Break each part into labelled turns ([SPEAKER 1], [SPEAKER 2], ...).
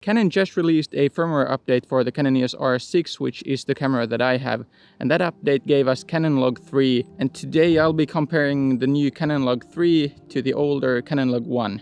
[SPEAKER 1] Canon just released a firmware update for the Canon EOS R6, which is the camera that I have, and that update gave us Canon Log 3, and today I'll be comparing the new Canon Log 3 to the older Canon Log 1.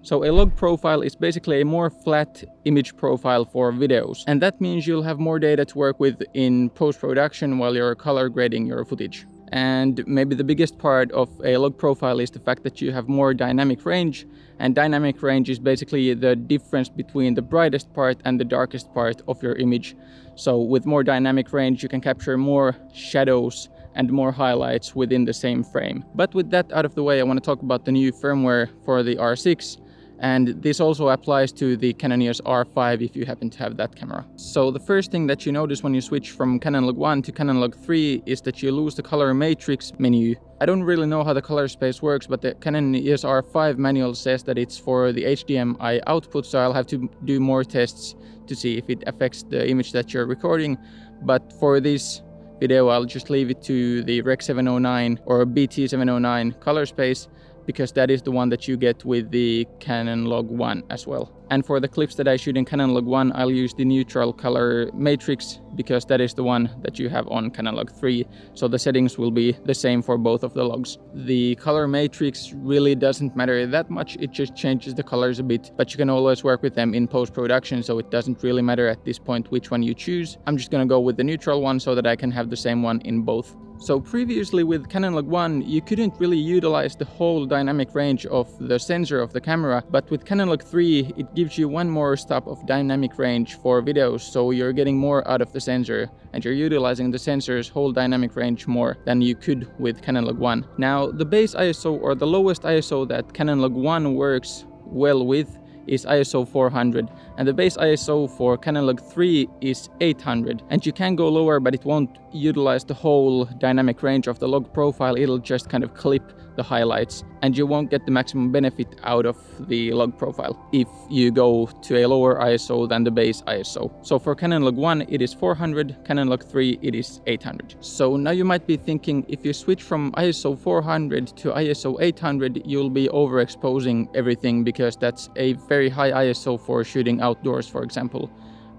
[SPEAKER 1] So a log profile is basically a more flat image profile for videos, and that means you'll have more data to work with in post-production while you're color grading your footage. And maybe the biggest part of a log profile is the fact that you have more dynamic range, and dynamic range is basically the difference between the brightest part and the darkest part of your image. So with more dynamic range you can capture more shadows and more highlights within the same frame. But with that out of the way, I want to talk about the new firmware for the R6. And this also applies to the Canon EOS R5 if you happen to have that camera. So the first thing that you notice when you switch from Canon Log 1 to Canon Log 3 is that you lose the color matrix menu. I don't really know how the color space works, but the Canon EOS R5 manual says that it's for the HDMI output, so I'll have to do more tests to see if it affects the image that you're recording. But for this video, I'll just leave it to the Rec 709 or BT 709 color space, because that is the one that you get with the Canon Log 1 as well. And for the clips that I shoot in Canon Log 1, I'll use the neutral color matrix because that is the one that you have on Canon Log 3. So the settings will be the same for both of the logs. The color matrix really doesn't matter that much, it just changes the colors a bit, but you can always work with them in post-production, so it doesn't really matter at this point which one you choose. I'm just gonna go with the neutral one so that I can have the same one in both. So previously with Canon Log 1, you couldn't really utilize the whole dynamic range of the sensor of the camera, but with Canon Log 3, it gives you one more stop of dynamic range for videos, so you're getting more out of the sensor, and you're utilizing the sensor's whole dynamic range more than you could with Canon Log 1. Now, the base ISO or the lowest ISO that Canon Log 1 works well with is ISO 400, and the base ISO for Canon Log 3 is 800, and you can go lower, but it won't utilize the whole dynamic range of the log profile. It'll just kind of clip the highlights, and you won't get the maximum benefit out of the log profile if you go to a lower ISO than the base ISO. So for Canon Log 1 it is 400, Canon Log 3 it is 800. So now you might be thinking, if you switch from ISO 400 to ISO 800 you'll be overexposing everything, because that's a very high ISO for shooting outdoors, for example.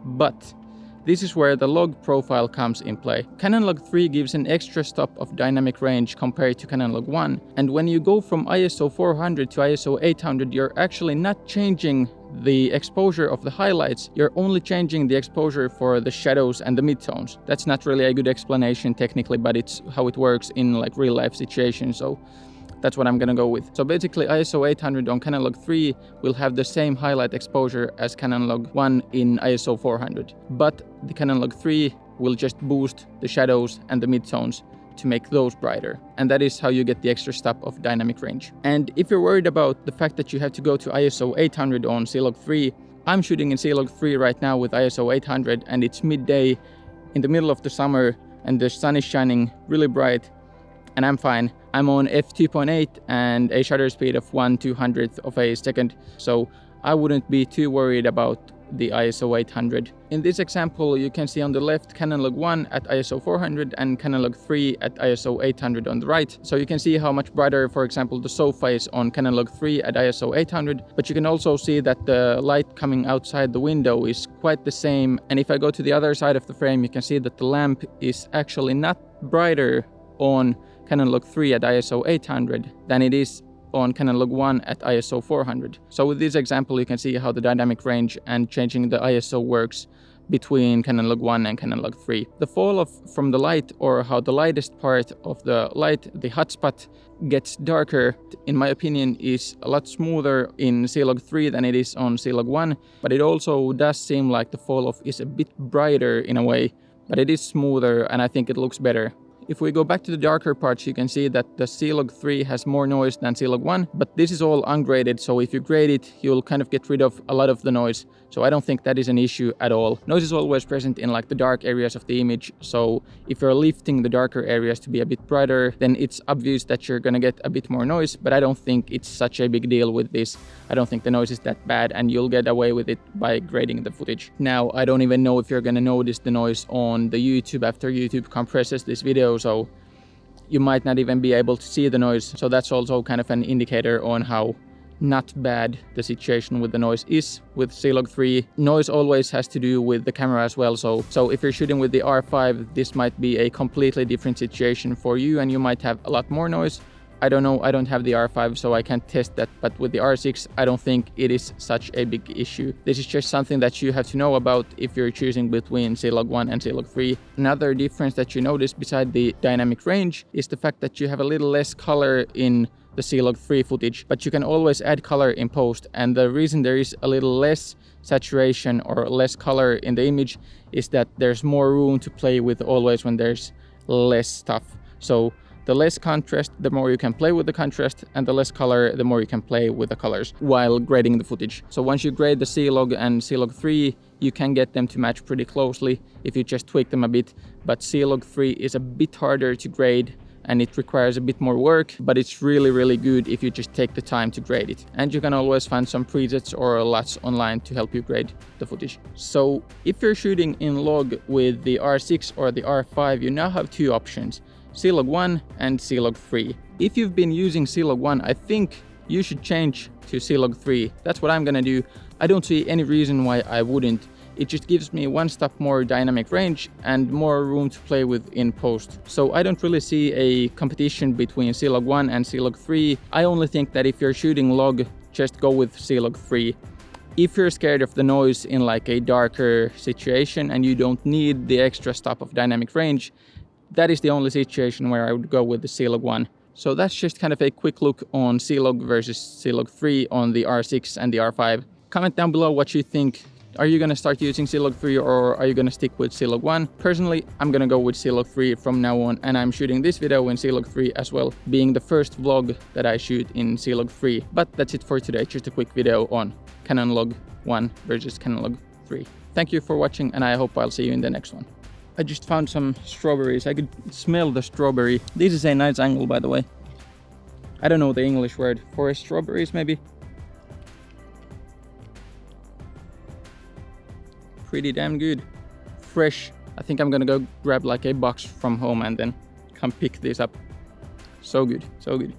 [SPEAKER 1] But this is where the log profile comes in play. Canon Log 3 gives an extra stop of dynamic range compared to Canon Log 1, and when you go from ISO 400 to ISO 800 you're actually not changing the exposure of the highlights, you're only changing the exposure for the shadows and the midtones. That's not really a good explanation technically, but it's how it works in like real life situations, so that's what I'm gonna go with. So basically ISO 800 on Canon Log 3 will have the same highlight exposure as Canon Log 1 in ISO 400. But the Canon Log 3 will just boost the shadows and the midtones to make those brighter. And that is how you get the extra stop of dynamic range. And if you're worried about the fact that you have to go to ISO 800 on C-Log 3, I'm shooting in C-Log 3 right now with ISO 800, and it's midday in the middle of the summer and the sun is shining really bright, and I'm fine. I'm on f2.8 and a shutter speed of 1/200th of a second, so I wouldn't be too worried about the ISO 800. In this example, you can see on the left Canon Log 1 at ISO 400 and Canon Log 3 at ISO 800 on the right. So you can see how much brighter, for example, the sofa is on Canon Log 3 at ISO 800, but you can also see that the light coming outside the window is quite the same. And if I go to the other side of the frame, you can see that the lamp is actually not brighter on Canon Log 3 at ISO 800 than it is on Canon Log 1 at ISO 400. So with this example you can see how the dynamic range and changing the ISO works between Canon Log 1 and Canon Log 3. The fall off from the light, or how the lightest part of the light, the hotspot, gets darker, in my opinion is a lot smoother in C-Log 3 than it is on C-Log 1, but it also does seem like the fall off is a bit brighter in a way, but it is smoother and I think it looks better. If we go back to the darker parts, you can see that the C-Log 3 has more noise than C-Log 1, but this is all ungraded, so if you grade it, you'll kind of get rid of a lot of the noise. So I don't think that is an issue at all. Noise is always present in like the dark areas of the image, so if you're lifting the darker areas to be a bit brighter, then it's obvious that you're gonna get a bit more noise, but I don't think it's such a big deal with this. I don't think the noise is that bad, and you'll get away with it by grading the footage. Now, I don't even know if you're gonna notice the noise on the YouTube after YouTube compresses this video, so you might not even be able to see the noise. So that's also kind of an indicator on how not bad the situation with the noise is with C-Log 3. Noise always has to do with the camera as well, so if you're shooting with the R5, this might be a completely different situation for you and you might have a lot more noise. I don't know, I don't have the R5 so I can't test that, but with the R6 I don't think it is such a big issue. This is just something that you have to know about if you're choosing between C-Log 1 and C-Log 3. Another difference that you notice beside the dynamic range is the fact that you have a little less color in the C-Log 3 footage, but you can always add color in post, and the reason there is a little less saturation or less color in the image is that there's more room to play with always when there's less stuff. So the less contrast, the more you can play with the contrast, and the less color, the more you can play with the colors while grading the footage. So once you grade the C-Log and C-Log 3, you can get them to match pretty closely if you just tweak them a bit, but C-Log 3 is a bit harder to grade and it requires a bit more work, but it's really good if you just take the time to grade it. And you can always find some presets or LUTs online to help you grade the footage. So if you're shooting in log with the R6 or the R5, you now have two options, C-Log 1 and C-Log 3. If you've been using C-Log 1, I think you should change to C-Log 3. That's what I'm gonna do. I don't see any reason why I wouldn't. It just gives me one step more dynamic range and more room to play with in post. So I don't really see a competition between C-Log 1 and C-Log 3. I only think that if you're shooting log, just go with C-Log 3. If you're scared of the noise in like a darker situation and you don't need the extra step of dynamic range, that is the only situation where I would go with the C-Log 1. So that's just kind of a quick look on C-Log versus C-Log 3 on the R6 and the R5. Comment down below what you think. Are you gonna start using C-Log 3 or are you gonna stick with C-Log 1? Personally, I'm gonna go with C-Log 3 from now on, and I'm shooting this video in C-Log 3 as well, being the first vlog that I shoot in C-Log 3. But that's it for today, just a quick video on Canon Log 1 versus Canon Log 3. Thank you for watching and I hope I'll see you in the next one. I just found some strawberries. I could smell the strawberry. This is a nice angle, by the way. I don't know the English word for strawberries, maybe. Pretty damn good. Fresh. I think I'm gonna go grab like a box from home and then come pick this up. So good, so good.